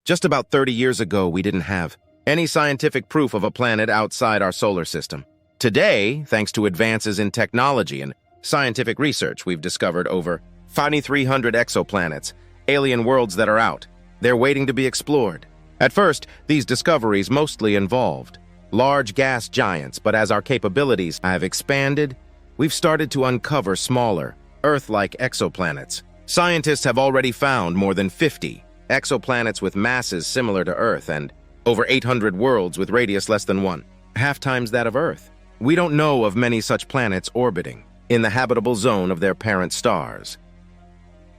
Just about 30 years ago, we didn't have any scientific proof of a planet outside our solar system. Today, thanks to advances in technology and scientific research, we've discovered over 5,300 exoplanets, alien worlds that are out. They're waiting to be explored. At first, these discoveries mostly involved large gas giants, but as our capabilities have expanded, we've started to uncover smaller, Earth-like exoplanets. Scientists have already found more than 50 exoplanets with masses similar to Earth and over 800 worlds with radius less than 1.5 times that of Earth. We don't know of many such planets orbiting in the habitable zone of their parent stars,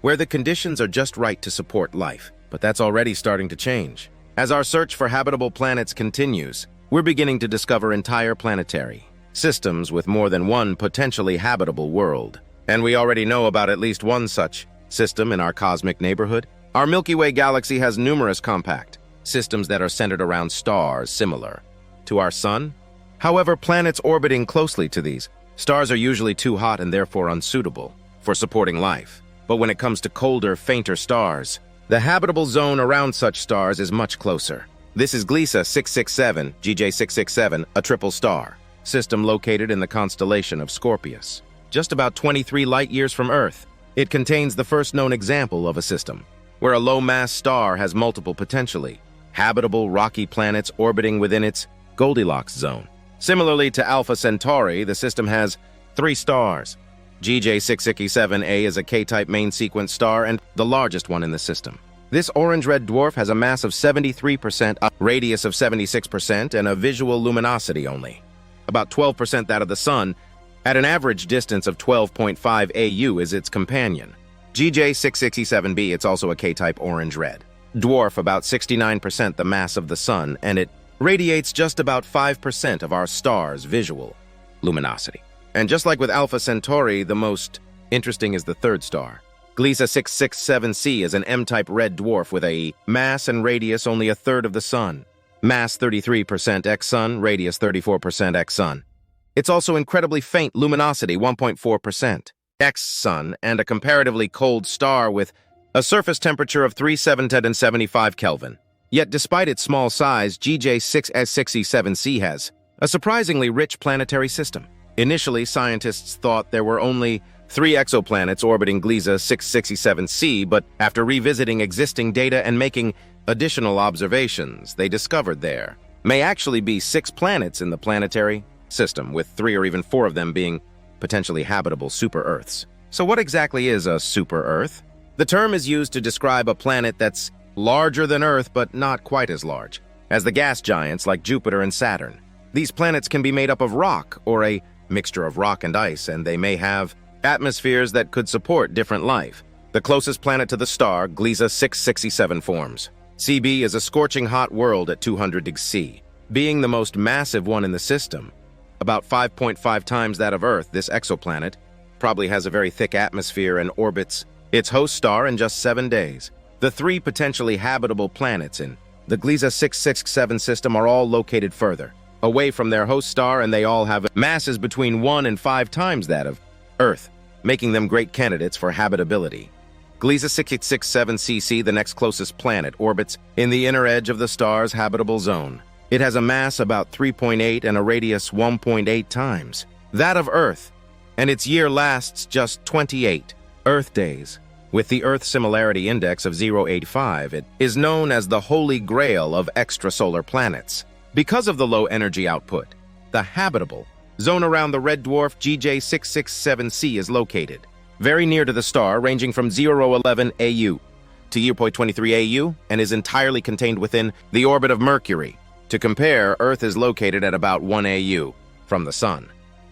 where the conditions are just right to support life. But that's already starting to change. As our search for habitable planets continues, we're beginning to discover entire planetary systems with more than one potentially habitable world. And we already know about at least one such system in our cosmic neighborhood. Our Milky Way galaxy has numerous compact systems that are centered around stars similar to our Sun. However, planets orbiting closely to these stars are usually too hot and therefore unsuitable for supporting life. But when it comes to colder, fainter stars, the habitable zone around such stars is much closer. This is Gliese 667, GJ667, a triple star system located in the constellation of Scorpius, just about 23 light-years from Earth. It contains the first known example of a system where a low-mass star has multiple potentially habitable rocky planets orbiting within its Goldilocks zone. Similarly to Alpha Centauri, the system has 3 stars. GJ667a is a K-type main sequence star and the largest one in the system. This orange-red dwarf has a mass of 73%, a radius of 76%, and a visual luminosity only about 12% that of the Sun, at an average distance of 12.5 AU is its companion. GJ667b, it's also a K-type orange-red dwarf, about 69% the mass of the Sun, and it radiates just about 5% of our star's visual luminosity. And just like with Alpha Centauri, the most interesting is the third star. Gliese 667c is an M-type red dwarf with a mass and radius only a third of the Sun. Mass 33% ex-Sun, radius 34% ex-Sun. It's also incredibly faint luminosity, 1.4% ex-Sun, and a comparatively cold star with a surface temperature of 375 Kelvin. Yet despite its small size, GJ667c has a surprisingly rich planetary system. Initially, scientists thought there were only 3 exoplanets orbiting Gliese 667c, but after revisiting existing data and making additional observations, they discovered there may actually be 6 planets in the planetary system, with 3 or even 4 of them being potentially habitable super-Earths. So what exactly is a super-Earth? The term is used to describe a planet that's larger than Earth but not quite as large as the gas giants like Jupiter and Saturn. These planets can be made up of rock or a mixture of rock and ice, and they may have atmospheres that could support different life. The closest planet to the star, Gliese 667, forms. CB is a scorching hot world at 200 degrees C. Being the most massive one in the system, about 5.5 times that of Earth, this exoplanet probably has a very thick atmosphere and orbits its host star in just 7 days. The 3 potentially habitable planets in the Gliese 667 system are all located further away from their host star, and they all have masses between 1 and 5 times that of Earth, making them great candidates for habitability. Gliese 667cc, the next closest planet, orbits in the inner edge of the star's habitable zone. It has a mass about 3.8 and a radius 1.8 times that of Earth, and its year lasts just 28 Earth days. With the Earth Similarity Index of 0.85, it is known as the Holy Grail of extrasolar planets. Because of the low energy output, the habitable zone around the red dwarf GJ667c is located very near to the star, ranging from 0.11 AU to 0.23 AU, and is entirely contained within the orbit of Mercury. To compare, Earth is located at about 1 AU from the Sun.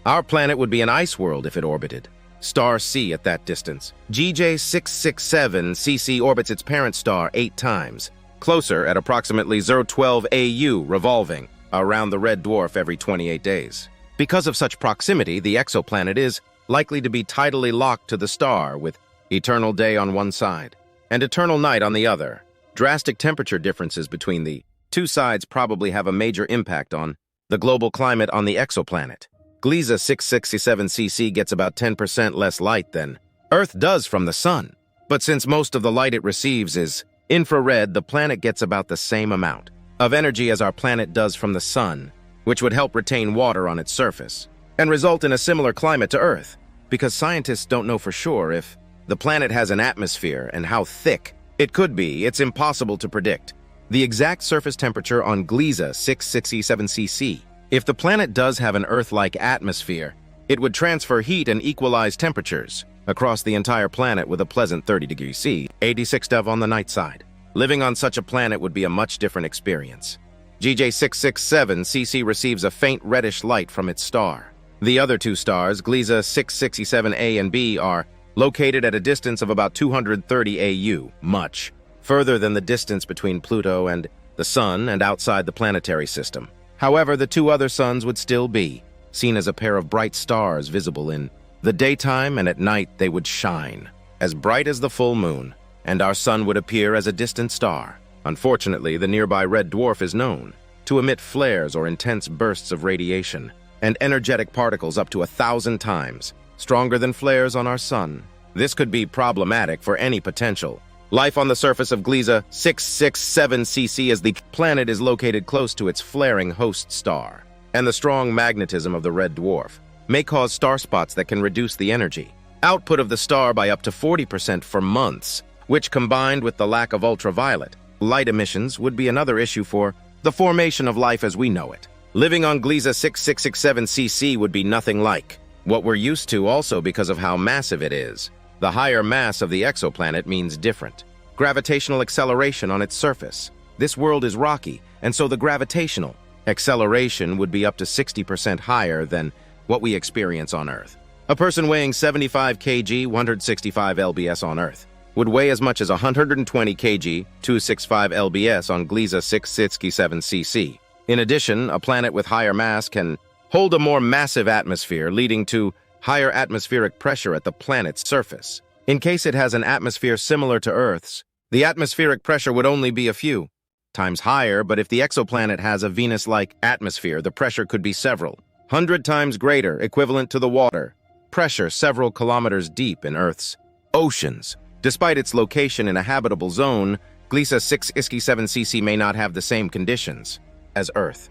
Our planet would be an ice world if it orbited star C at that distance. GJ667cc orbits its parent star 8 times, closer at approximately 0.12 AU, revolving around the red dwarf every 28 days. Because of such proximity, the exoplanet is likely to be tidally locked to the star, with eternal day on one side and eternal night on the other. Drastic temperature differences between the 2 sides probably have a major impact on the global climate on the exoplanet. Gliese 667cc gets about 10% less light than Earth does from the Sun, but since most of the light it receives is Infrared, the planet gets about the same amount of energy as our planet does from the sun, which would help retain water on its surface and result in a similar climate to Earth, because scientists don't know for sure if the planet has an atmosphere and how thick it could be. It's impossible to predict the exact surface temperature on Gliese 667cc. If the planet does have an Earth-like atmosphere, it would transfer heat and equalize temperatures across the entire planet with a pleasant 30 degrees C, 86 Dev on the night side. Living on such a planet would be a much different experience. GJ667cc receives a faint reddish light from its star. The other two stars, Gliese 667a and b, are located at a distance of about 230 AU, much further than the distance between Pluto and the Sun and outside the planetary system. However, the two other suns would still be seen as a pair of bright stars visible in the daytime, and at night they would shine as bright as the full moon, and our sun would appear as a distant star. Unfortunately, the nearby red dwarf is known to emit flares or intense bursts of radiation and energetic particles up to 1,000 times stronger than flares on our sun. This could be problematic for any potential life on the surface of Gliese 667cc, as the planet is located close to its flaring host star, and the strong magnetism of the red dwarf may cause star spots that can reduce the energy output of the star by up to 40% for months, which, combined with the lack of ultraviolet light emissions, would be another issue for the formation of life as we know it. Living on Gliese 6667cc would be nothing like what we're used to, also because of how massive it is. The higher mass of the exoplanet means different gravitational acceleration on its surface. This world is rocky, and so the gravitational acceleration would be up to 60% higher than what we experience on Earth. A person weighing 75 kg, 165 lbs on Earth, would weigh as much as 120 kg, 265 lbs on Gliese 667cc. In addition, a planet with higher mass can hold a more massive atmosphere, leading to higher atmospheric pressure at the planet's surface. In case it has an atmosphere similar to Earth's, the atmospheric pressure would only be a few times higher, but if the exoplanet has a Venus-like atmosphere, the pressure could be several 100 times greater, equivalent to the water pressure several kilometers deep in Earth's oceans. Despite its location in a habitable zone, Gliese 667cc may not have the same conditions as Earth.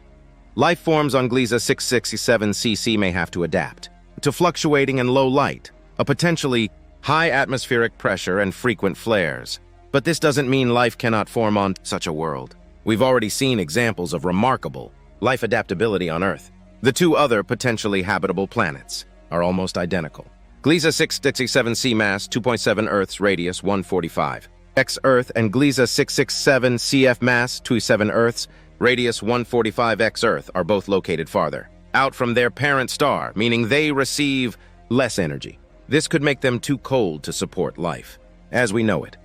Life forms on Gliese 667cc may have to adapt to fluctuating and low light, a potentially high atmospheric pressure, and frequent flares. But this doesn't mean life cannot form on such a world. We've already seen examples of remarkable life adaptability on Earth. The two other potentially habitable planets are almost identical. Gliese 667c mass 2.7 Earth's radius 145 x Earth, and Gliese 667 CF mass 27 Earth's radius 145 x Earth are both located farther out from their parent star, meaning they receive less energy. This could make them too cold to support life as we know it.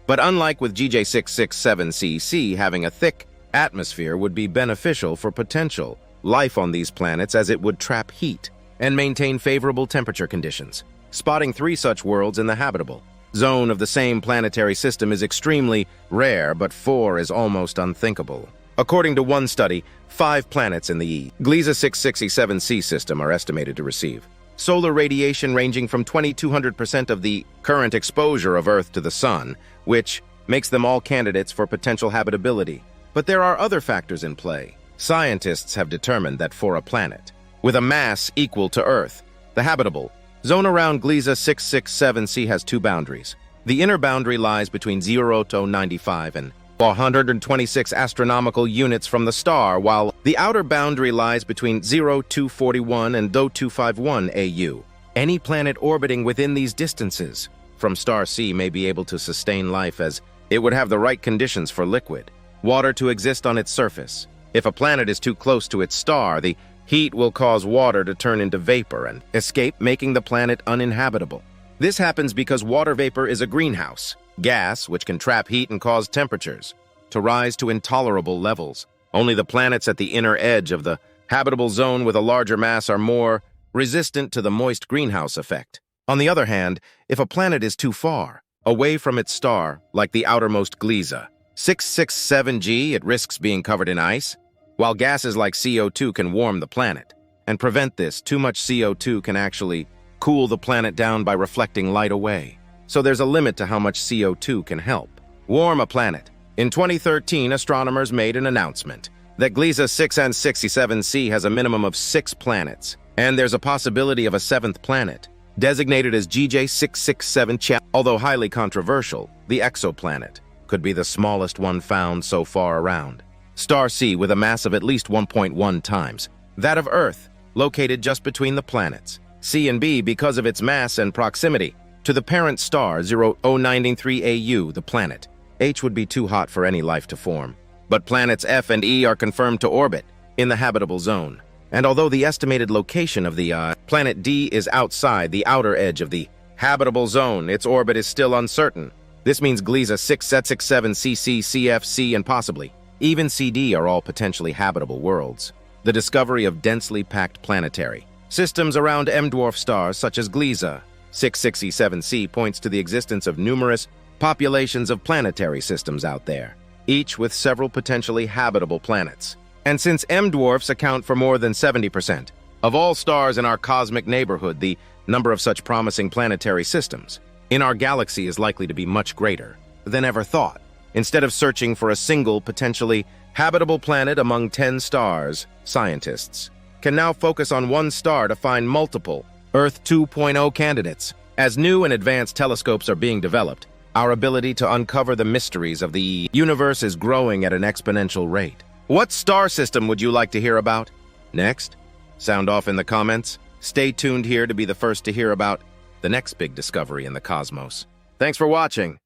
But unlike with GJ667cc, having a thick atmosphere would be beneficial for potential life on these planets, as it would trap heat and maintain favorable temperature conditions. Spotting 3 such worlds in the habitable zone of the same planetary system is extremely rare, but 4 is almost unthinkable. According to one study, 5 planets in the Gliese 667c system are estimated to receive solar radiation ranging from 2,200% of the current exposure of Earth to the Sun, which makes them all candidates for potential habitability. But there are other factors in play. Scientists have determined that for a planet with a mass equal to Earth, the habitable zone around Gliese 667c has 2 boundaries. The inner boundary lies between 0 to 95 and 126 astronomical units from the star, while the outer boundary lies between 0 to 41 and 251 AU. Any planet orbiting within these distances from star C may be able to sustain life, as it would have the right conditions for liquid water to exist on its surface. If a planet is too close to its star, the heat will cause water to turn into vapor and escape, making the planet uninhabitable. This happens because water vapor is a greenhouse gas which can trap heat and cause temperatures to rise to intolerable levels. Only the planets at the inner edge of the habitable zone with a larger mass are more resistant to the moist greenhouse effect. On the other hand, if a planet is too far away from its star, like the outermost Gliese 667g, it risks being covered in ice. While gases like CO2 can warm the planet and prevent this, too much CO2 can actually cool the planet down by reflecting light away. So there's a limit to how much CO2 can help. Warm a planet. In 2013, astronomers made an announcement that Gliese 6 and 67c has a minimum of 6 planets, and there's a possibility of a 7th planet, designated as GJ667Ch. Although highly controversial, the exoplanet could be the smallest one found so far around. Star C with a mass of at least 1.1 times that of Earth, located just between the planets. C and B because of its mass and proximity to the parent star 0093AU, the planet. H would be too hot for any life to form. But planets F and E are confirmed to orbit in the habitable zone. And although the estimated location of the planet D is outside the outer edge of the habitable zone, its orbit is still uncertain. This means Gliese 6, Z67, CC, CF, C, and possibly even CD are all potentially habitable worlds. The discovery of densely packed planetary systems around M-dwarf stars such as Gliese 667c points to the existence of numerous populations of planetary systems out there, each with several potentially habitable planets. And since M-dwarfs account for more than 70% of all stars in our cosmic neighborhood, the number of such promising planetary systems in our galaxy is likely to be much greater than ever thought. Instead of searching for a single, potentially habitable planet among 10 stars, scientists can now focus on one star to find multiple Earth 2.0 candidates. As new and advanced telescopes are being developed, our ability to uncover the mysteries of the universe is growing at an exponential rate. What star system would you like to hear about next? Sound off in the comments. Stay tuned here to be the first to hear about the next big discovery in the cosmos. Thanks for watching.